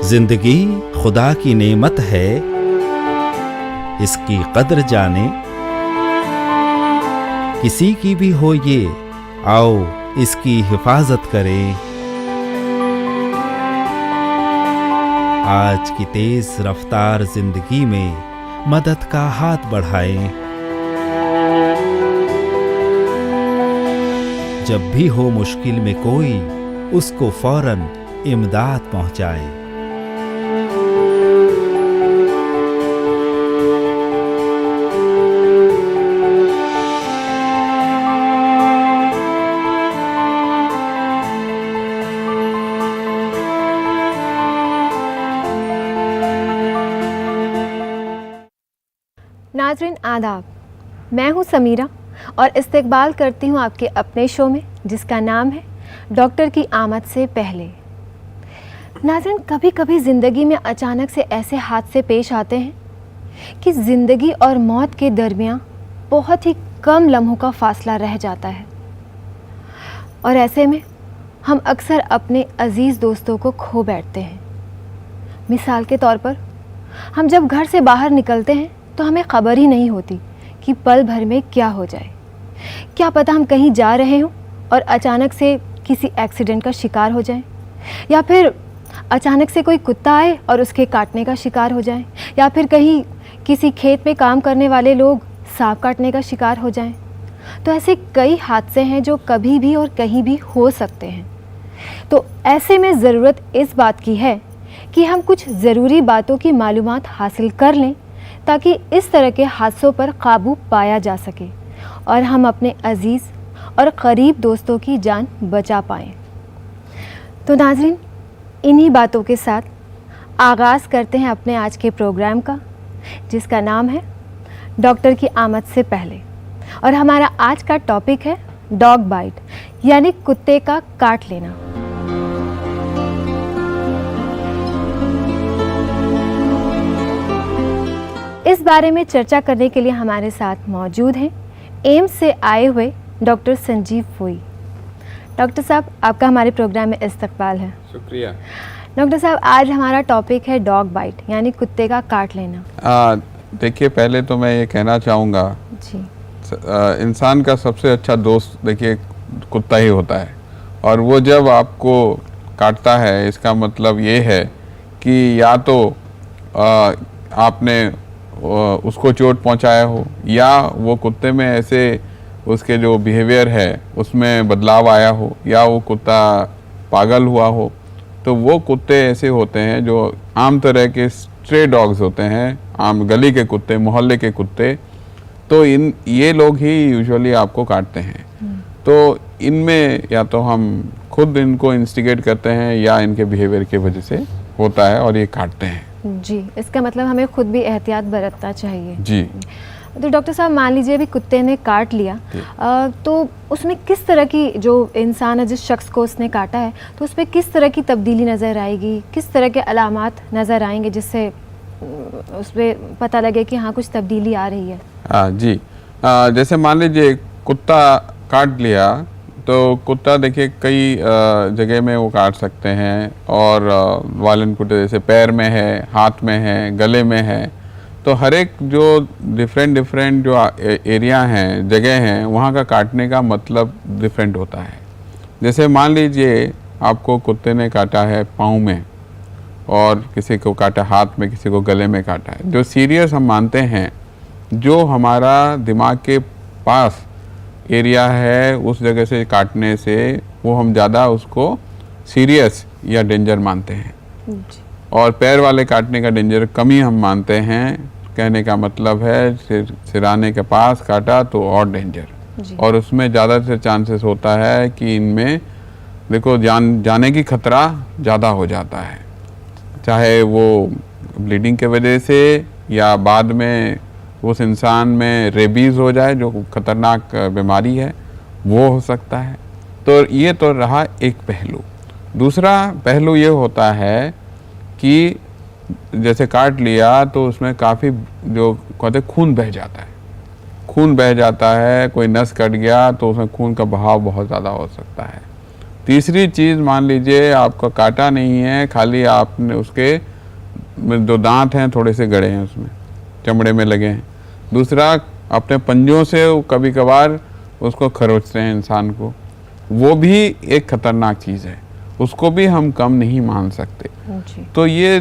जिंदगी खुदा की नेमत है, इसकी कद्र जाने। किसी की भी हो ये, आओ इसकी हिफाजत करें। आज की तेज रफ्तार जिंदगी में मदद का हाथ बढ़ाएं। जब भी हो मुश्किल में कोई, उसको फौरन इमदाद पहुंचाएं। नाज़रीन आदाब, मैं हूं समीरा और इस्तकबाल करती हूं आपके अपने शो में जिसका नाम है डॉक्टर की आमद से पहले। नाज़रीन, कभी कभी ज़िंदगी में अचानक से ऐसे हादसे पेश आते हैं कि ज़िंदगी और मौत के दरमियान बहुत ही कम लम्हों का फासला रह जाता है और ऐसे में हम अक्सर अपने अज़ीज़ दोस्तों को खो बैठते हैं। मिसाल के तौर पर, हम जब घर से बाहर निकलते हैं तो हमें ख़बर ही नहीं होती कि पल भर में क्या हो जाए। क्या पता हम कहीं जा रहे हों और अचानक से किसी एक्सीडेंट का शिकार हो जाएं, या फिर अचानक से कोई कुत्ता आए और उसके काटने का शिकार हो जाएं, या फिर कहीं किसी खेत में काम करने वाले लोग सांप काटने का शिकार हो जाएं। तो ऐसे कई हादसे हैं जो कभी भी और कहीं भी हो सकते हैं। तो ऐसे में ज़रूरत इस बात की है कि हम कुछ ज़रूरी बातों की मालूमात हासिल कर लें ताकि इस तरह के हादसों पर काबू पाया जा सके और हम अपने अज़ीज़ और क़रीब दोस्तों की जान बचा पाएँ। तो नाज़रीन, इन्हीं बातों के साथ आगाज़ करते हैं अपने आज के प्रोग्राम का, जिसका नाम है डॉक्टर की आमद से पहले। और हमारा आज का टॉपिक है डॉग बाइट, यानी कुत्ते का काट लेना। इस बारे में चर्चा करने के लिए हमारे साथ मौजूद हैं एम्स से आए हुए डॉक्टर संजीव फुई। डॉक्टर साहब, आपका हमारे प्रोग्राम में इस्तकबाल है। शुक्रिया। डॉक्टर साहब, आज हमारा टॉपिक है डॉग बाइट, यानी कुत्ते का काट लेना। देखिए, पहले तो मैं ये कहना चाहूँगा जी, इंसान का सबसे अच्छा दोस्त देखिए कुत्ता ही होता है, और वो जब आपको काटता है इसका मतलब ये है कि या तो आपने उसको चोट पहुंचाया हो, या वो कुत्ते में ऐसे उसके जो बिहेवियर है उसमें बदलाव आया हो, या वो कुत्ता पागल हुआ हो। तो वो कुत्ते ऐसे होते हैं जो आम तरह के स्ट्रे डॉग्स होते हैं, आम गली के कुत्ते, मोहल्ले के कुत्ते। तो ये लोग ही यूजुअली आपको काटते हैं। तो इनमें या तो हम खुद इनको इंस्टिगेट करते हैं या इनके बिहेवियर की वजह से होता है और ये काटते हैं। जी, इसका मतलब हमें खुद भी एहतियात बरतना चाहिए। जी। तो डॉक्टर साहब, मान लीजिए अभी कुत्ते ने काट लिया, तो उसमें किस तरह की, जो इंसान है जिस शख्स को उसने काटा है, तो उसमें किस तरह की तब्दीली नज़र आएगी, किस तरह के अलामात नज़र आएंगे जिससे उस पर पता लगे कि हाँ कुछ तब्दीली आ रही है? जी, जैसे मान लीजिए कुत्ता काट लिया, तो कुत्ता देखिए कई जगह में वो काट सकते हैं, और वायलेंट कुत्ते जैसे पैर में है, हाथ में है, गले में है। तो हर एक जो डिफरेंट जो एरिया हैं, जगह हैं, वहाँ का काटने का मतलब डिफरेंट होता है। जैसे मान लीजिए आपको कुत्ते ने काटा है पाँव में, और किसी को काटा हाथ में, किसी को गले में काटा है। जो सीरियस हम मानते हैं, जो हमारा दिमाग के पास एरिया है, उस जगह से काटने से वो हम ज़्यादा उसको सीरियस या डेंजर मानते हैं, और पैर वाले काटने का डेंजर कम ही हम मानते हैं। कहने का मतलब है सिराने के पास काटा तो और डेंजर, और उसमें ज़्यादा से चांसेस होता है कि इनमें देखो जाने की खतरा ज़्यादा हो जाता है, चाहे वो ब्लीडिंग के वजह से या बाद में उस इंसान में रेबीज़ हो जाए, जो खतरनाक बीमारी है, वो हो सकता है। तो ये तो रहा एक पहलू। दूसरा पहलू ये होता है कि जैसे काट लिया तो उसमें काफ़ी जो कहते हैं खून बह जाता है, खून बह जाता है, कोई नस कट गया तो उसमें खून का बहाव बहुत ज़्यादा हो सकता है। तीसरी चीज़, मान लीजिए आपका काटा नहीं है, खाली आपने उसके जो दांत हैं थोड़े से गड़े हैं, उसमें चमड़े में लगे हैं। दूसरा, अपने पंजों से कभी कभार उसको खरोचते हैं इंसान को, वो भी एक खतरनाक चीज़ है, उसको भी हम कम नहीं मान सकते। जी। तो ये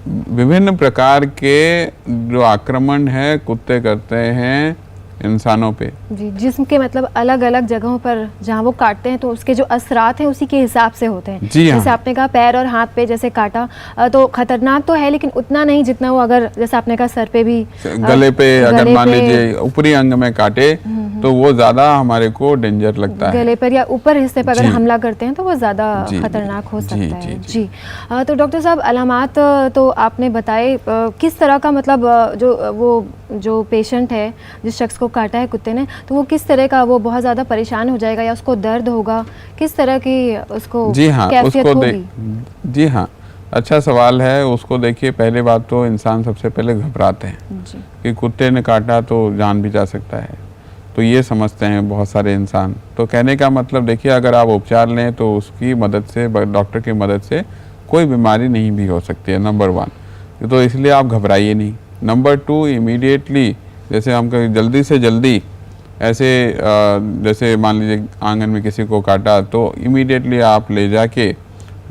विभिन्न प्रकार के जो आक्रमण है कुत्ते करते हैं इंसानों पे। जी, जिस्म के मतलब अलग अलग जगहों पर जहाँ वो काटते हैं तो उसके जो असरात हैं उसी के हिसाब से होते हैं। जी हाँ। जैसे आपने कहा पैर और हाथ पे जैसे काटा तो खतरनाक तो है, लेकिन उतना नहीं जितना वो अगर जैसे आपने कहा सर पे भी, गले पे अगर गले मान पे, लीजिए ऊपरी अंग में काटे तो वो ज़्यादा हमारे को डेंजर लगता है। गले पर या ऊपर हिस्से पर अगर जी। हमला करते हैं तो वो ज़्यादा जी, खतरनाक हो जी, सकता जी, है। जी। जी। तो डॉक्टर साहब, अलामात तो आपने बताए, किस तरह का मतलब जो पेशेंट है, जिस शख्स को काटा है कुत्ते ने, तो वो किस तरह का, वो बहुत ज़्यादा परेशान हो जाएगा या उसको दर्द होगा, किस तरह की उसको जी हाँ, कैफियत उसको होगी? जी हाँ, अच्छा सवाल है। उसको देखिए, पहले बात तो इंसान सबसे पहले घबराते हैं जी। कि कुत्ते ने काटा तो जान भी जा सकता है, तो ये समझते हैं बहुत सारे इंसान। तो कहने का मतलब देखिए, अगर आप उपचार लें तो उसकी मदद से, डॉक्टर की मदद से कोई बीमारी नहीं भी हो सकती है, नंबर 1। तो इसलिए आप घबराइए नहीं। नंबर 2, इमीडिएटली जैसे हम कहें जल्दी से जल्दी ऐसे जैसे मान लीजिए आंगन में किसी को काटा तो इमीडिएटली आप ले जाके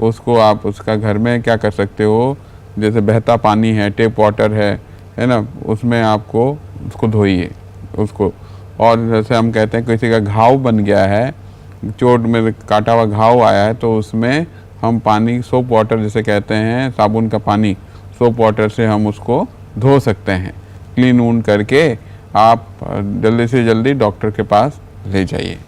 उसको, आप उसका घर में क्या कर सकते हो, जैसे बहता पानी है, टेप वाटर है ना, उसमें आपको उसको धोइए उसको। और जैसे हम कहते हैं किसी का घाव बन गया है, चोट में काटा हुआ घाव आया है, तो उसमें हम पानी, सोप वाटर जैसे कहते हैं, साबुन का पानी, सोप वाटर से हम उसको धो सकते हैं। क्लीन ऊन करके आप जल्दी से जल्दी डॉक्टर के पास ले जाइए।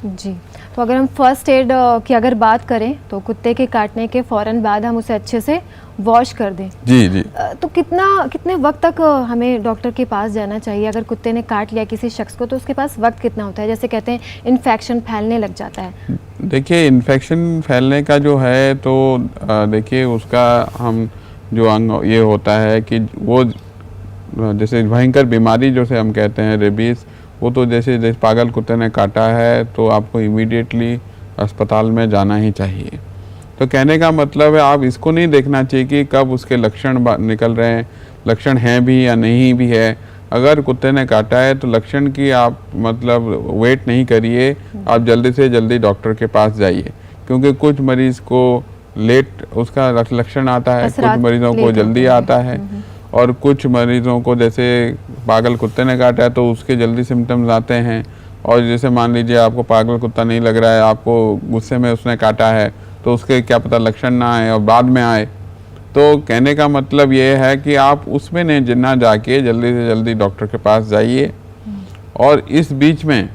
जी। तो अगर हम फर्स्ट एड की अगर बात करें तो कुत्ते के काटने के फ़ौरन बाद हम उसे अच्छे से वॉश कर दें। जी जी। तो कितने वक्त तक हमें डॉक्टर के पास जाना चाहिए? अगर कुत्ते ने काट लिया किसी शख्स को तो उसके पास वक्त कितना होता है? जैसे कहते हैं इन्फेक्शन फैलने लग जाता है। देखिए, इन्फेक्शन फैलने का जो है तो देखिए उसका हम जो अंग ये होता है कि वो जैसे भयंकर बीमारी जो से हम कहते हैं रेबीज़, वो तो जैसे पागल कुत्ते ने काटा है तो आपको इमीडिएटली अस्पताल में जाना ही चाहिए। तो कहने का मतलब है, आप इसको नहीं देखना चाहिए कि कब उसके लक्षण निकल रहे हैं, लक्षण हैं भी या नहीं भी है। अगर कुत्ते ने काटा है तो लक्षण की आप मतलब वेट नहीं करिए, आप जल्दी से जल्दी डॉक्टर के पास जाइए, क्योंकि कुछ मरीज़ को लेट उसका लक्षण आता है, कुछ मरीज़ों को जल्दी आता है, और कुछ मरीज़ों को जैसे पागल कुत्ते ने काटा है तो उसके जल्दी सिम्टम्स आते हैं। और जैसे मान लीजिए आपको पागल कुत्ता नहीं लग रहा है, आपको गुस्से में उसने काटा है, तो उसके क्या पता लक्षण ना आए और बाद में आए। तो कहने का मतलब ये है कि आप उसमें ना जाके जल्दी से जल्दी डॉक्टर के पास जाइए। और इस बीच में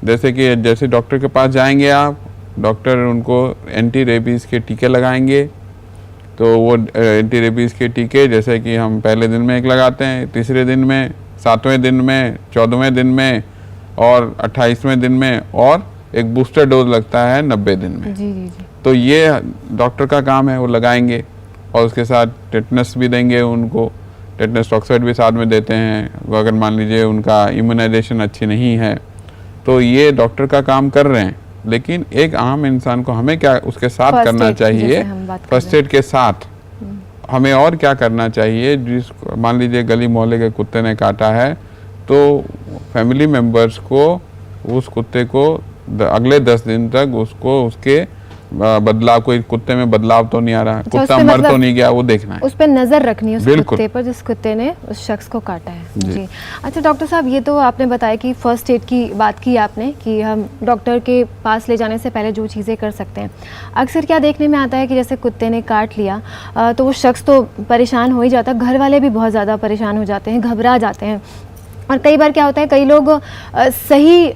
जैसे डॉक्टर के पास जाएंगे आप, डॉक्टर उनको एंटी रेबीज़ के टीके लगाएंगे। तो वो एंटी रेबीज़ के टीके जैसे कि हम पहले दिन में एक लगाते हैं, तीसरे दिन में, 7वें दिन में, 14वें दिन में और 28वें दिन में, और एक बूस्टर डोज लगता है 90 दिन में। जी जी जी। तो ये डॉक्टर का काम है, वो लगाएंगे। और उसके साथ टेटनस भी देंगे उनको, टेटनस टॉक्साइड भी साथ में देते हैं अगर मान लीजिए उनका इम्यूनाइजेशन अच्छी नहीं है। तो ये डॉक्टर का काम कर रहे हैं, लेकिन एक आम इंसान को हमें क्या उसके साथ करना चाहिए, फर्स्ट एड के साथ हमें और क्या करना चाहिए। जिस मान लीजिए गली मोहल्ले के कुत्ते ने काटा है तो फैमिली मेम्बर्स को उस कुत्ते को अगले 10 दिन तक उसको उसके बदलाव, कोई कुत्ते में बदलाव तो नहीं आ रहा, कुत्ता मर तो नहीं गया, वो देखना है, उस पर नज़र रखनी है, उस बिल्कुल कुत्ते पर जिस कुत्ते ने उस शख्स को काटा है। जी। अच्छा डॉक्टर साहब, ये तो आपने बताया कि फर्स्ट एड की बात की आपने कि हम डॉक्टर के पास ले जाने से पहले जो चीज़ें कर सकते हैं। अक्सर क्या देखने में आता है कि जैसे कुत्ते ने काट लिया तो वो शख्स तो परेशान हो ही जाता है, घर वाले भी बहुत ज़्यादा परेशान हो जाते हैं, घबरा जाते हैं। और कई बार क्या होता है, कई लोग सही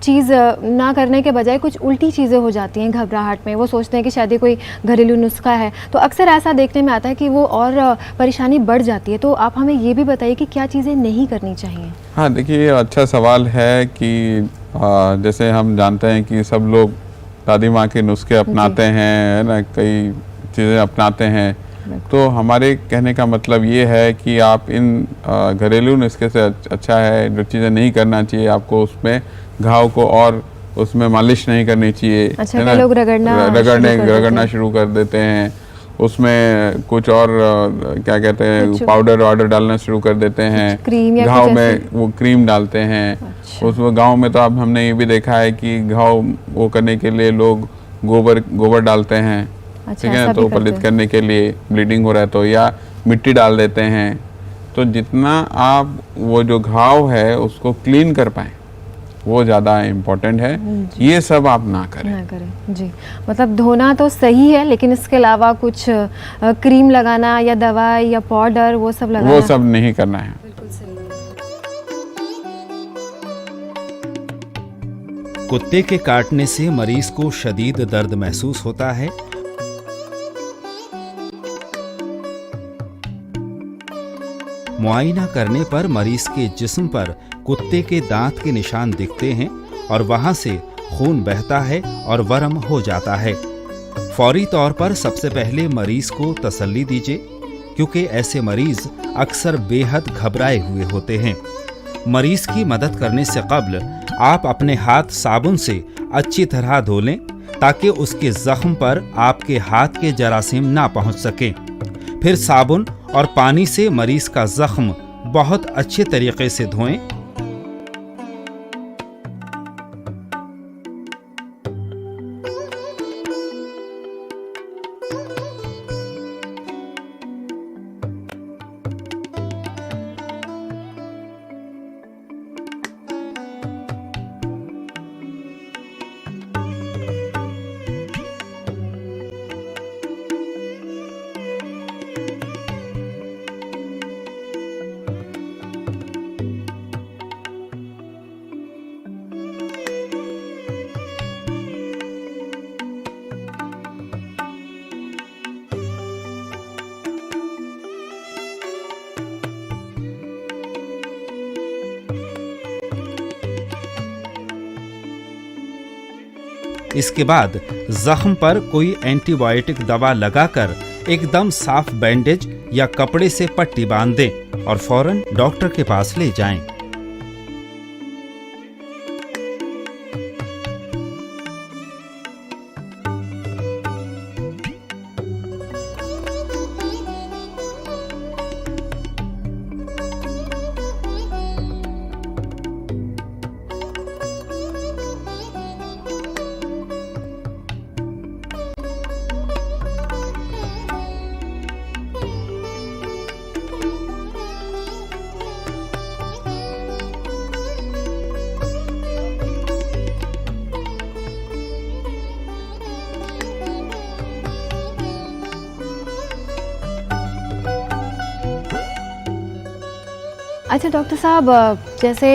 चीज़ ना करने के बजाय कुछ उल्टी चीज़ें हो जाती हैं घबराहट में, वो सोचते हैं कि शायद ये कोई घरेलू नुस्खा है, तो अक्सर ऐसा देखने में आता है कि वो और परेशानी बढ़ जाती है। तो आप हमें ये भी बताइए कि क्या चीज़ें नहीं करनी चाहिए। हाँ देखिए, ये अच्छा सवाल है कि जैसे हम जानते हैं कि सब लोग दादी माँ के नुस्खे अपनाते हैं, है ना, कई चीज़ें अपनाते हैं, तो हमारे कहने का मतलब ये है कि आप इन घरेलू नुस्खे से अच्छा है जो चीज़ें नहीं करना चाहिए आपको, उसमें घाव को और उसमें मालिश नहीं करनी चाहिए। अच्छा, कई लोग रगड़ना शुरू कर देते हैं, उसमें कुछ और क्या कहते हैं पाउडर वाउडर डालना शुरू कर देते हैं, क्रीम या घाव में वो क्रीम डालते हैं। अच्छा। उसमें गांव में तो अब हमने ये भी देखा है कि घाव वो करने के लिए लोग गोबर डालते हैं, ठीक है, तो पलित करने के लिए, ब्लीडिंग हो रहा है तो, या मिट्टी डाल देते हैं। तो जितना आप वो जो घाव है उसको क्लीन कर पाएँ वो ज़्यादा इम्पोर्टेंट है, ये सब आप ना करें जी। मतलब धोना तो सही है, लेकिन इसके अलावा कुछ क्रीम लगाना या दवाई या पाउडर वो सब लगाना, वो सब नहीं करना है। बिल्कुल सही है। कुत्ते के काटने से मरीज को शदीद दर्द महसूस होता है। मुआयना करने पर मरीज के जिस्म पर कुत्ते के दांत के निशान दिखते हैं और वहां से खून बहता है और वर्म हो जाता है। फौरी तौर पर सबसे पहले मरीज को तसल्ली दीजिए, क्योंकि ऐसे मरीज अक्सर बेहद घबराए हुए होते हैं। मरीज की मदद करने से कब्ल आप अपने हाथ साबुन से अच्छी तरह धो लें, ताकि उसके जख्म पर आपके हाथ के जरासीम ना पहुंच सकें। फिर साबुन और पानी से मरीज का जख्म बहुत अच्छे तरीके से धोएं। इसके बाद जख्म पर कोई एंटीबायोटिक दवा लगाकर एकदम साफ बैंडेज या कपड़े से पट्टी बांध दें और फौरन डॉक्टर के पास ले जाएं। अच्छा डॉक्टर साहब, जैसे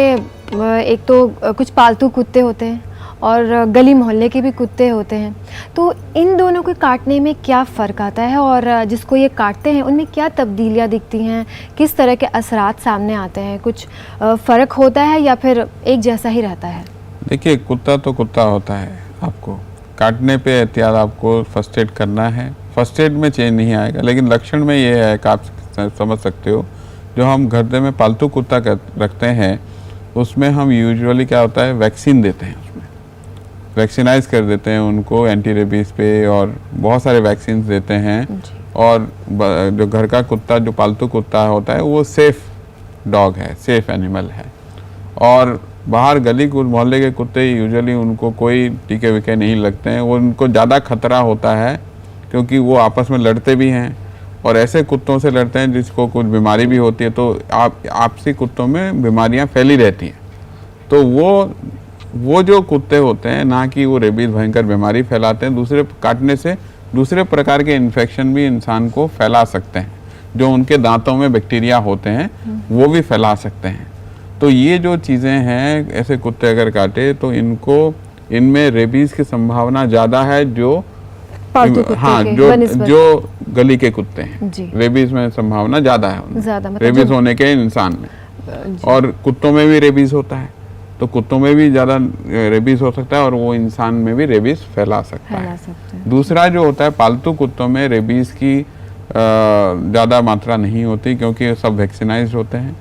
एक तो कुछ पालतू कुत्ते होते हैं और गली मोहल्ले के भी कुत्ते होते हैं, तो इन दोनों को काटने में क्या फ़र्क आता है और जिसको ये काटते हैं उनमें क्या तब्दीलियाँ दिखती हैं, किस तरह के असरात सामने आते हैं, कुछ फ़र्क होता है या फिर एक जैसा ही रहता है? देखिए, कुत्ता तो कुत्ता होता है, आपको काटने पे एहतियात आपको फर्स्ट एड करना है। फर्स्ट एड में चेंज नहीं आएगा, लेकिन लक्षण में ये है कि आप समझ सकते हो, जो हम घर में पालतू कुत्ता रखते हैं उसमें हम यूजुअली क्या होता है, वैक्सीन देते हैं, उसमें वैक्सीनाइज कर देते हैं उनको एंटी रेबीज़ पे और बहुत सारे वैक्सीन देते हैं। और जो घर का कुत्ता, जो पालतू कुत्ता होता है, वो सेफ डॉग है, सेफ एनिमल है। और बाहर गली मोहल्ले के कुत्ते यूजुअली उनको कोई टीके वीके नहीं लगते हैं, वो उनको ज़्यादा खतरा होता है क्योंकि वो आपस में लड़ते भी हैं और ऐसे कुत्तों से लड़ते हैं जिसको कुछ बीमारी भी होती है, तो आपसी कुत्तों में बीमारियां फैली रहती हैं। तो वो जो कुत्ते होते हैं, ना कि वो रेबीज भयंकर बीमारी फैलाते हैं, दूसरे काटने से दूसरे प्रकार के इन्फेक्शन भी इंसान को फैला सकते हैं, जो उनके दांतों में बैक्टीरिया होते हैं वो भी फैला सकते हैं। तो ये जो चीज़ें हैं, ऐसे कुत्ते अगर काटे तो इनमें रेबीज की संभावना ज़्यादा है जो हाँ जो गली के कुत्ते हैं, रेबीज में संभावना ज़्यादा है, मतलब रेबीज होने के इंसान में। और कुत्तों में भी रेबीज होता है, तो कुत्तों में भी ज़्यादा रेबीज हो सकता है और वो इंसान में भी रेबीज फैला सकता है। दूसरा जो होता है, पालतू कुत्तों में रेबीज की ज़्यादा मात्रा नहीं होती क्योंकि सब वैक्सीनाइज्ड होते हैं।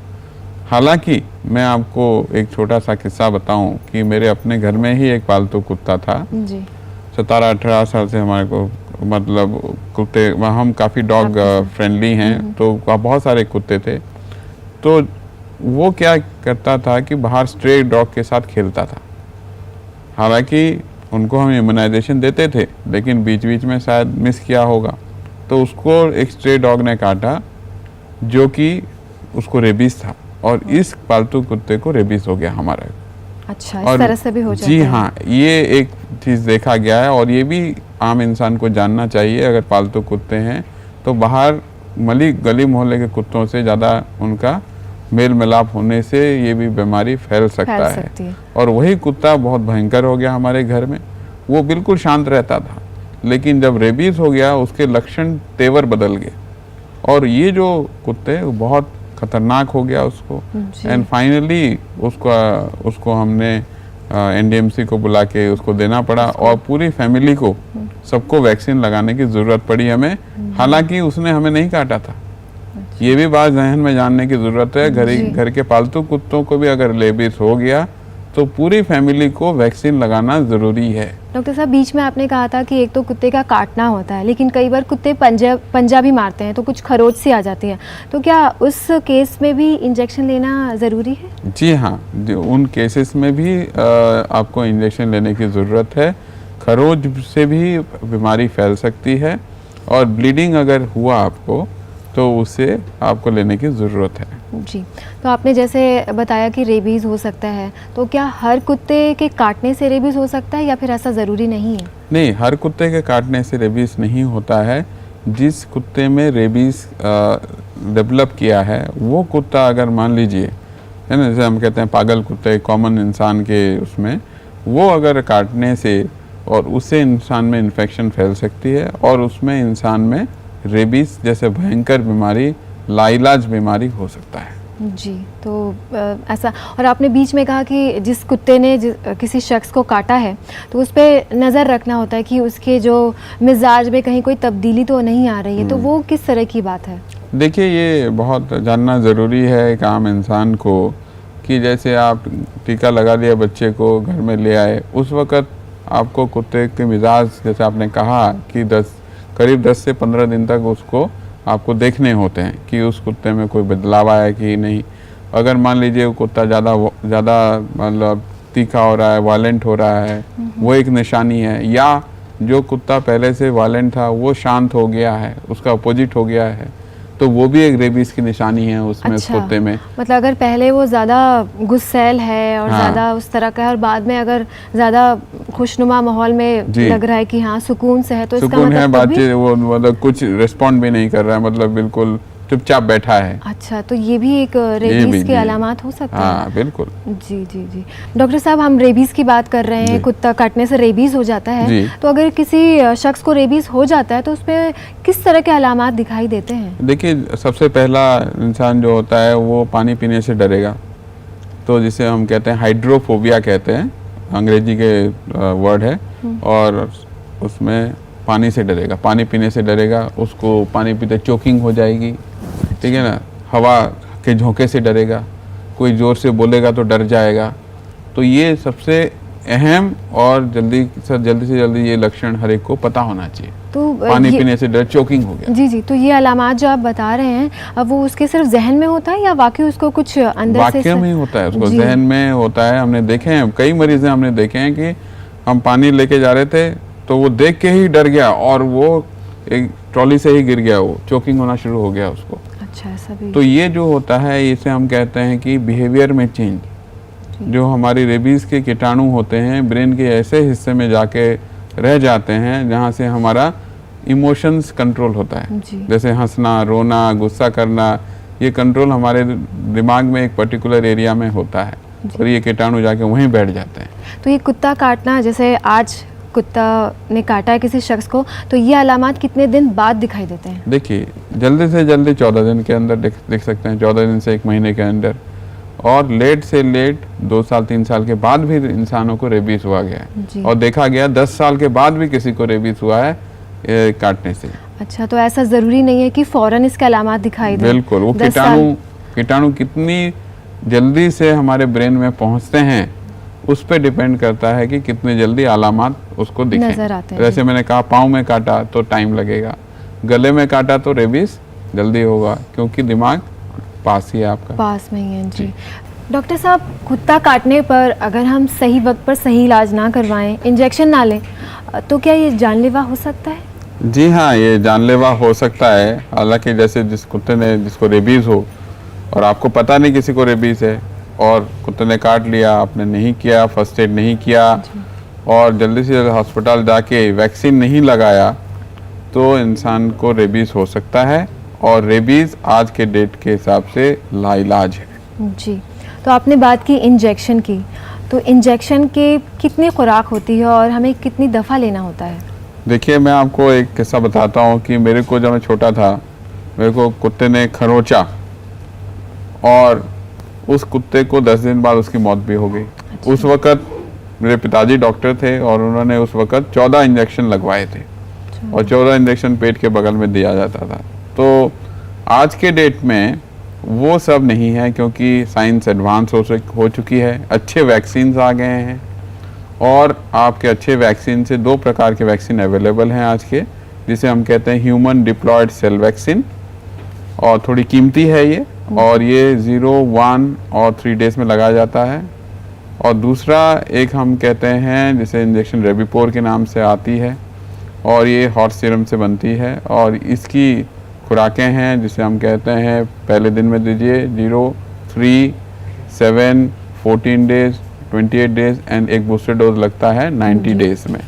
हालांकि मैं आपको एक छोटा सा किस्सा बताऊं कि मेरे अपने घर में ही एक पालतू कुत्ता था। जी 17-18 साल से हमारे को मतलब कुत्ते, हम काफ़ी डॉग फ्रेंडली हैं, तो बहुत सारे कुत्ते थे। तो वो क्या करता था कि बाहर स्ट्रे डॉग के साथ खेलता था। हालांकि उनको हम इम्यूनाइजेशन देते थे, लेकिन बीच बीच में शायद मिस किया होगा, तो उसको एक स्ट्रे डॉग ने काटा जो कि उसको रेबीज था, और इस पालतू कुत्ते को रेबीज हो गया हमारा। अच्छा, इस तरह से भी हो जाता जी है। हाँ, ये एक चीज़ देखा गया है, और ये भी आम इंसान को जानना चाहिए। अगर पालतू कुत्ते हैं तो बाहर गली मोहल्ले के कुत्तों से ज़्यादा उनका मेल मिलाप होने से ये भी बीमारी फैल सकती है। और वही कुत्ता बहुत भयंकर हो गया हमारे घर में। वो बिल्कुल शांत रहता था, लेकिन जब रेबीज हो गया उसके लक्षण तेवर बदल गए, और ये जो कुत्ते वो बहुत खतरनाक हो गया उसको। एंड फाइनली उसको हमने एनडीएमसी को बुला के उसको देना पड़ा, और पूरी फैमिली को सबको वैक्सीन लगाने की ज़रूरत पड़ी हमें। हालांकि उसने हमें नहीं काटा था। ये भी बात जहन में जानने की ज़रूरत है। घर के पालतू कुत्तों को भी अगर रेबीज हो गया तो पूरी फैमिली को वैक्सीन लगाना ज़रूरी है। डॉक्टर साहब, बीच में आपने कहा था कि एक तो कुत्ते का काटना होता है, लेकिन कई बार कुत्ते पंजा भी मारते हैं, तो कुछ खरोच सी आ जाती है, तो क्या उस केस में भी इंजेक्शन लेना ज़रूरी है? जी हाँ, उन केसेस में भी आपको इंजेक्शन लेने की ज़रूरत है। खरोच से भी बीमारी फैल सकती है, और ब्लीडिंग अगर हुआ आपको तो उसे आपको लेने की ज़रूरत है। जी, तो आपने जैसे बताया कि रेबीज़ हो सकता है, तो क्या हर कुत्ते के काटने से रेबीज़ हो सकता है, या फिर ऐसा ज़रूरी नहीं है? नहीं, हर कुत्ते के काटने से रेबीज़ नहीं होता है। जिस कुत्ते में रेबीज़ डेवलप किया है वो कुत्ता, अगर मान लीजिए, है ना, जैसे हम कहते हैं पागल कुत्ते, कॉमन इंसान के उसमें, वो अगर काटने से और उससे इंसान में इन्फेक्शन फैल सकती है, और उसमें इंसान में रेबीज़ जैसे भयंकर बीमारी, लाइलाज बीमारी हो सकता है। जी, तो ऐसा। और आपने बीच में कहा कि जिस कुत्ते ने किसी शख्स को काटा है, तो उस पर नज़र रखना होता है कि उसके जो मिजाज में कहीं कोई तब्दीली तो नहीं आ रही है, तो वो किस तरह की बात है? देखिए, ये बहुत जानना ज़रूरी है एक आम इंसान को, कि जैसे आप टीका लगा दिया बच्चे को, घर में ले आए, उस वक़्त आपको कुत्ते के मिजाज, जैसे आपने कहा कि करीब 10 से 15 दिन तक उसको आपको देखने होते हैं कि उस कुत्ते में कोई बदलाव आया कि नहीं। अगर मान लीजिए वो कुत्ता ज़्यादा मतलब तीखा हो रहा है, वायलेंट हो रहा है, वो एक निशानी है। या जो कुत्ता पहले से वायलेंट था वो शांत हो गया है, उसका अपोजिट हो गया है, तो वो भी एक रेबीज़ की निशानी है उसमें। अच्छा, उस कुत्ते में मतलब अगर पहले वो ज़्यादा गुस्सैल है और ज़्यादा उस तरह का है, और बाद में अगर ज़्यादा खुशनुमा माहौल में लग रहा है कि हाँ सुकून से है, तो इसका सुकून है, मतलब बातचीत, वो मतलब कुछ रिस्पॉन्ड भी नहीं कर रहा है, मतलब बिल्कुल चुपचाप बैठा है। अच्छा, तो ये भी एक रेबीज़ के अलामात हो सकते हैं। हाँ, बिल्कुल। जी जी जी। डॉक्टर साहब, हम रेबीज़ की बात कर रहे हैं, कुत्ता काटने से रेबीज़ हो जाता है, तो अगर किसी शख्स को रेबीज़ हो जाता है तो उसमें किस तरह के अलामात दिखाई देते हैं? देखिए, सबसे पहला इंसान जो होता है वो पानी पीने से डरेगा, तो जिसे हम कहते हैं हाइड्रोफोबिया कहते हैं, अंग्रेजी के वर्ड है, और उसमें पानी से डरेगा, पानी पीने से डरेगा, उसको पानी पीते चोकिंग हो जाएगी, ठीक है ना, हवा के झोंके से डरेगा, कोई ज़ोर से बोलेगा तो डर जाएगा। तो ये सबसे अहम और जल्दी से जल्दी ये लक्षण हर एक को पता होना चाहिए। तो पानी पीने से डर, चोकिंग हो गया। जी जी, तो ये अलामात जो आप बता रहे हैं, अब वो उसके सिर्फ जहन में होता है या वाकई उसको कुछ अंदर से? वाकई में होता है, उसको जहन में होता है। हमने देखे हैं, कई मरीज़ हमने देखे हैं कि हम पानी लेके जा रहे थे तो वो देख के ही डर गया, और वो एक ट्रॉली से ही गिर गया, वो चोकिंग होना शुरू हो गया उसको। अच्छा, ऐसा भी। तो ये जो होता है, इसे हम कहते हैं कि बिहेवियर में चेंज। जो हमारी रेबीज़ के कीटाणु होते हैं ब्रेन के ऐसे हिस्से में जाके रह जाते हैं जहाँ से हमारा इमोशंस कंट्रोल होता है, जैसे हंसना, रोना, गुस्सा करना, ये कंट्रोल हमारे दिमाग में एक पर्टिकुलर एरिया में होता है, और ये कीटाणु जाके वहीं बैठ जाते हैं। तो ये कुत्ता काटना, जैसे आज कुत्ता ने काटा है किसी शख्स को, तो ये अलामात कितने दिन बाद दिखाई देते हैं? देखिए, जल्दी से जल्दी 14 दिन के अंदर देख सकते हैं, 14 दिन से 1 महीने के अंदर, और लेट से लेट 2 साल 3 साल के बाद भी इंसानों को रेबीज़ हुआ गया है, और देखा गया 10 साल के बाद भी किसी को रेबीज़ हुआ है काटने से। अच्छा, तो ऐसा ज़रूरी नहीं है कि फ़ौरन इसके अलामात दिखाई दें? बिल्कुल, वो 10 साल कीटाणु कितनी जल्दी से हमारे ब्रेन में पहुंचते हैं उस पे डिपेंड करता है कि कितने जल्दी अलामात उसको दिखें। नजर आते हैं। जैसे मैंने कहा, पाँव में काटा तो टाइम लगेगा, गले में काटा तो रेबीज जल्दी होगा, क्योंकि दिमाग पास ही है आपका। पास में ही है जी। डॉक्टर साहब, कुत्ता काटने पर अगर हम सही वक्त पर सही इलाज ना करवाएं, इंजेक्शन ना लें, तो क्या ये जानलेवा हो सकता है? जी हाँ, ये जानलेवा हो सकता है। हालांकि जैसे जिस कुत्ते ने जिसको रेबीज़ हो और आपको पता नहीं किसी को रेबीज़ है और कुत्ते ने काट लिया, आपने नहीं किया, फर्स्ट एड नहीं किया और जल्दी से जल्दी हॉस्पिटल जाके वैक्सीन नहीं लगाया, तो इंसान को रेबीज़ हो सकता है। और रेबीज़ आज के डेट के हिसाब से लाइलाज है। जी, तो आपने बात की इंजेक्शन की, तो इंजेक्शन के कितनी खुराक होती है और हमें कितनी दफ़ा लेना होता है? देखिए, मैं आपको एक किस्सा बताता हूँ कि मेरे को जब मैं छोटा था, मेरे को कुत्ते ने खरोंचा और उस कुत्ते को 10 दिन बाद उसकी मौत भी हो गई। अच्छा। उस वक़्त मेरे पिताजी डॉक्टर थे और उन्होंने उस वक़्त 14 इंजेक्शन लगवाए थे और 14 इंजेक्शन पेट के बगल में दिया जाता था। तो आज के डेट में वो सब नहीं है, क्योंकि साइंस एडवांस हो चुकी है, अच्छे वैक्सीन्स आ गए हैं और आपके अच्छे वैक्सीन से 2 प्रकार के वैक्सीन अवेलेबल हैं आज के, जिसे हम कहते हैं ह्यूमन डिप्लॉयड सेल वैक्सीन, और थोड़ी कीमती है ये, और ये 0, 1 और 3 डेज में लगाया जाता है। और दूसरा एक हम कहते हैं जिसे इंजेक्शन रेबिपोर के नाम से आती है और ये हॉर्स सीरम से बनती है और इसकी खुराकें हैं जिसे हम कहते हैं पहले दिन में दीजिए 0, 3, 7, 14 डेज, 28 डेज एंड एक बूस्टर डोज लगता है 90 डेज में।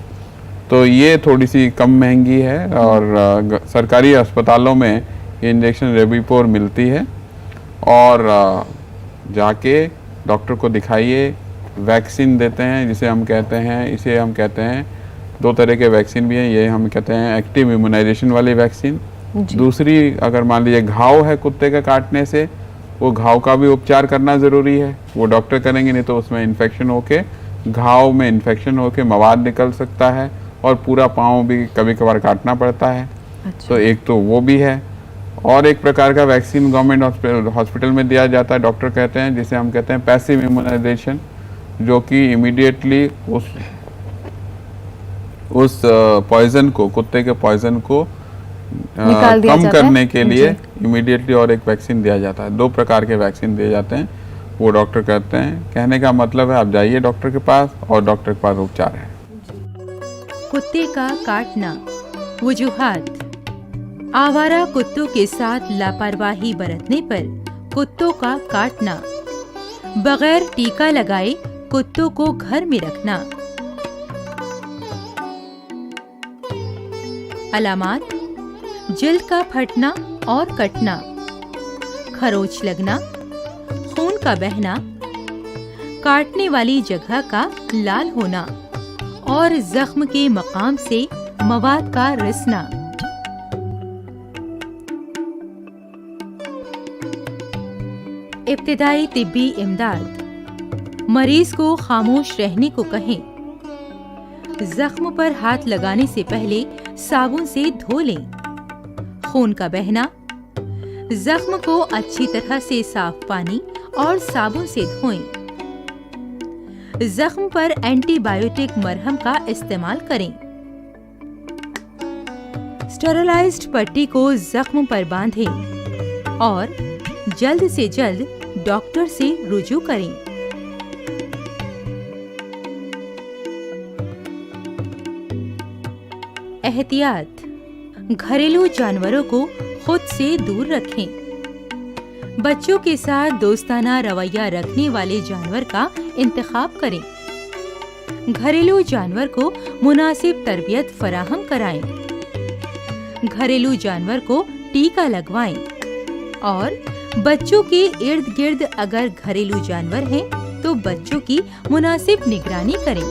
तो ये थोड़ी सी कम महंगी है और सरकारी अस्पतालों में ये इंजेक्शन रेबिपोर मिलती है और जाके डॉक्टर को दिखाइए, वैक्सीन देते हैं जिसे हम कहते हैं, इसे हम कहते हैं 2 तरह के वैक्सीन भी हैं, ये हम कहते हैं एक्टिव इम्यूनाइजेशन वाली वैक्सीन। दूसरी, अगर मान लीजिए घाव है कुत्ते के काटने से, वो घाव का भी उपचार करना ज़रूरी है, वो डॉक्टर करेंगे, नहीं तो उसमें इन्फेक्शन होके घाव में इन्फेक्शन होके मवाद निकल सकता है और पूरा पाँव भी कभी कभार काटना पड़ता है। अच्छा। तो एक तो वो भी है और एक प्रकार का वैक्सीन गवर्नमेंट हॉस्पिटल में दिया जाता है, डॉक्टर कहते हैं, जिसे हम कहते हैं पैसिव इम्यूनाइजेशन, जो कि इमीडिएटली उस पॉइजन को, कुत्ते के पॉइजन को कम करने के लिए इमीडिएटली और एक वैक्सीन दिया जाता है। 2 प्रकार के वैक्सीन दिए जाते हैं, वो डॉक्टर कहते हैं। कहने का मतलब है आप जाइए डॉक्टर के पास और डॉक्टर के पास उपचार है। कुत्ते का काटना, वजूहात। आवारा कुत्तों के साथ लापरवाही बरतने पर कुत्तों का काटना, बगैर टीका लगाए कुत्तों को घर में रखना। अलामात: जल्द का फटना और कटना, खरोंच लगना, खून का बहना, काटने वाली जगह का लाल होना और जख्म के मकाम से मवाद का रिसना। इब्तिदाई तिब्बी इमदाद: मरीज को खामोश रहने को कहें। जख्म पर हाथ लगाने से पहले साबुन से धो लें। खून का बहना: जख्म को अच्छी तरह से साफ पानी और साबुन से धोएं। जख्म पर एंटीबायोटिक मरहम का इस्तेमाल करें। स्टेरिलाइज्ड पट्टी को जख्म पर बांधें और जल्द से जल्द डॉक्टर से रुजू करें। एहतियात: घरेलू जानवरों को खुद से दूर रखें। बच्चों के साथ दोस्ताना रवैया रखने वाले जानवर का इंतखाब करें। घरेलू जानवर को मुनासिब तरबियत फराहम कराएं। घरेलू जानवर को टीका लगवाएं और बच्चों के इर्द गिर्द अगर घरेलू जानवर हैं तो बच्चों की मुनासिब निगरानी करें।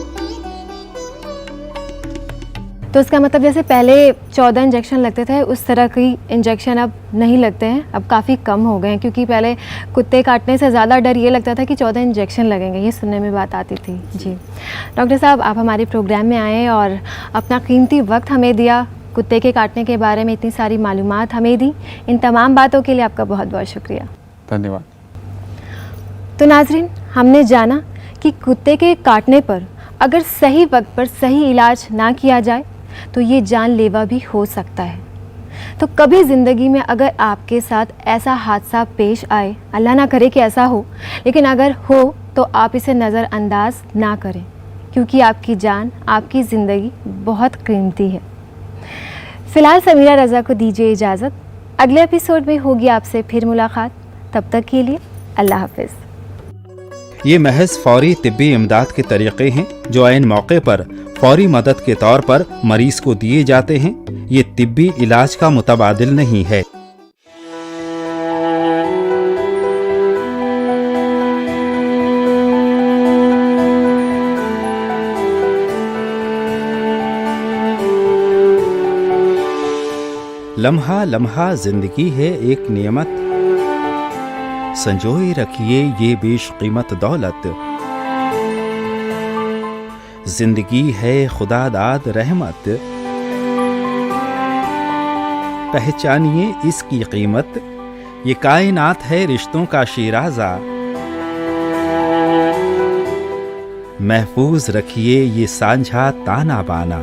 तो इसका मतलब जैसे पहले 14 इंजेक्शन लगते थे, उस तरह की इंजेक्शन अब नहीं लगते हैं, अब काफ़ी कम हो गए हैं, क्योंकि पहले कुत्ते काटने से ज़्यादा डर ये लगता था कि 14 इंजेक्शन लगेंगे, ये सुनने में बात आती थी। जी डॉक्टर साहब, आप हमारे प्रोग्राम में आए और अपना कीमती वक्त हमें दिया, कुत्ते के काटने के बारे में इतनी सारी मालूमात हमें दी। इन तमाम बातों के लिए आपका बहुत बहुत शुक्रिया। धन्यवाद। तो नाजरीन, हमने जाना कि कुत्ते के काटने पर अगर सही वक्त पर सही इलाज ना किया जाए तो ये जानलेवा भी हो सकता है। तो कभी ज़िंदगी में अगर आपके साथ ऐसा हादसा पेश आए, अल्लाह ना करे कि ऐसा हो, लेकिन अगर हो तो आप इसे नज़रअंदाज ना करें, क्योंकि आपकी जान, आपकी ज़िंदगी बहुत कीमती है। फ़िलहाल समीरा रज़ा को दीजिए इजाज़त। अगले एपिसोड में होगी आपसे फिर मुलाकात। तब तक के लिए अल्लाह हाफ़िज़। ये महज फौरी तिब्बी इमदाद के तरीक़े हैं जो ऐन मौके पर फौरी मदद के तौर पर मरीज को दिए जाते हैं। ये तिब्बी इलाज का मुतबादिल नहीं है। लम्हा लम्हा जिंदगी है एक नेमत, संजोए रखिए ये बेशकीमत दौलत। जिंदगी है खुदादाद रहमत, पहचानिए इसकी कीमत। ये कायनात है रिश्तों का शीराजा, महफूज रखिए ये सांझा ताना बाना।